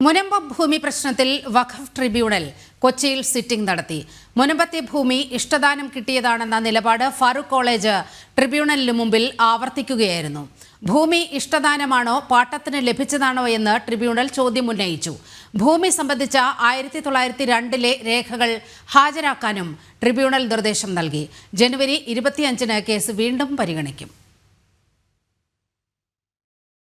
മുനമ്പം ഭൂമി പ്രശ്നത്തിൽ വഖഫ് ട്രിബ്യൂണൽ കൊച്ചിയിൽ സിറ്റിംഗ് നടത്തി. മുനമ്പത്തെ ഭൂമി ഇഷ്ടദാനം കിട്ടിയതാണെന്ന നിലപാട് ഫാറൂഖ് കോളേജ് ട്രിബ്യൂണലിന് മുമ്പിൽ ആവർത്തിക്കുകയായിരുന്നു. ഭൂമി ഇഷ്ടദാനമാണോ പാട്ടത്തിന് ലഭിച്ചതാണോ എന്ന് ട്രിബ്യൂണൽ ചോദ്യം ഉന്നയിച്ചു. ഭൂമി സംബന്ധിച്ച 1902 രേഖകൾ ഹാജരാക്കാനും ട്രിബ്യൂണൽ നിർദ്ദേശം നൽകി. ജനുവരി 25-ന് കേസ് വീണ്ടും പരിഗണിക്കും.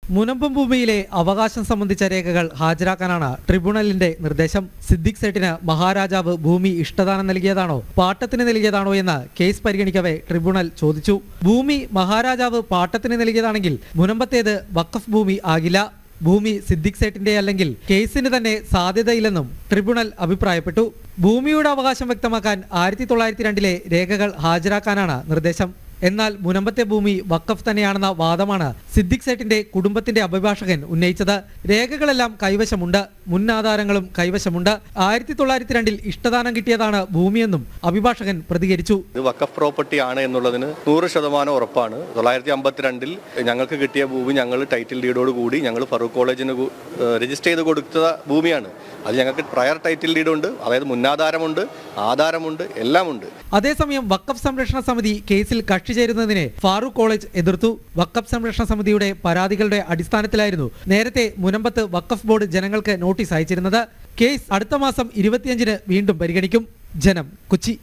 മുനമ്പം ഭൂമിയിലെ അവകാശം സംബന്ധിച്ച രേഖകൾ ഹാജരാക്കാനാണ് ട്രിബ്യൂണലിന്റെ നിർദ്ദേശം. സിദ്ദിഖ് സേട്ടിന് മഹാരാജാവ് ഭൂമി ഇഷ്ടദാനം നൽകിയതാണോ പാട്ടത്തിന് നൽകിയതാണോ എന്ന് കേസ് പരിഗണിക്കവേ ട്രിബ്യൂണൽ ചോദിച്ചു. ഭൂമി മഹാരാജാവ് പാട്ടത്തിന് നൽകിയതാണെങ്കിൽ മുനമ്പത്തേത് വഖഫ് ഭൂമി ആകില്ല. ഭൂമി സിദ്ദിഖ് സേട്ടിന്റെ അല്ലെങ്കിൽ കേസിന് തന്നെ സാധ്യതയില്ലെന്നും ട്രിബ്യൂണൽ അഭിപ്രായപ്പെട്ടു. ഭൂമിയുടെ അവകാശം വ്യക്തമാക്കാൻ 1902 രേഖകൾ ഹാജരാക്കാനാണ് നിർദ്ദേശം. എന്നാൽ മുനമ്പത്തെ ഭൂമി വഖഫ് തന്നെയാണെന്ന വാദമാണ് സിദ്ദിഖ് സേട്ടിന്റെ കുടുംബത്തിന്റെ അഭിഭാഷകൻ ഉന്നയിച്ചത്. രേഖകളെല്ലാം കൈവശമുണ്ട്, മുന്നാധാരങ്ങളും കൈവശമുണ്ട്. 1902 ഇഷ്ടദാനം കിട്ടിയതാണ് ഭൂമിയെന്നും അഭിഭാഷകൻ പ്രതികരിച്ചു. ഇത് വഖഫ് പ്രോപ്പർട്ടി ആണ് എന്നുള്ളതിന് 100% ഉറപ്പാണ്. 1952 ഞങ്ങൾക്ക് കിട്ടിയ ഭൂമി ഞങ്ങൾ ടൈറ്റിൽ ഡീഡോട് കൂടി ഞങ്ങൾ ഫറൂഖ് കോളേജിന് രജിസ്റ്റർ ചെയ്ത് കൊടുത്ത ഭൂമിയാണ്. അത് ഞങ്ങൾക്ക് പ്രയർ ടൈറ്റിൽ ഡീഡുണ്ട്, അതായത് മുന്നാധാരമുണ്ട്, ആധാരമുണ്ട്, എല്ലാമുണ്ട്. അതേസമയം വഖഫ് സംരക്ഷണ സമിതി കേസിൽ കക്ഷി ചേരുന്നതിനെ ഫാറൂഖ് കോളേജ് എതിർത്തു. വഖഫ് സംരക്ഷണ സമിതിയുടെ പരാതികളുടെ അടിസ്ഥാനത്തിലായിരുന്നു നേരത്തെ മുനമ്പത്ത് വഖഫ് ബോർഡ് ജനങ്ങൾക്ക് നോട്ടീസ് അയച്ചിരുന്നത്. കേസ് അടുത്ത മാസം 25-ന് വീണ്ടും പരിഗണിക്കും. ജനം, കൊച്ചി.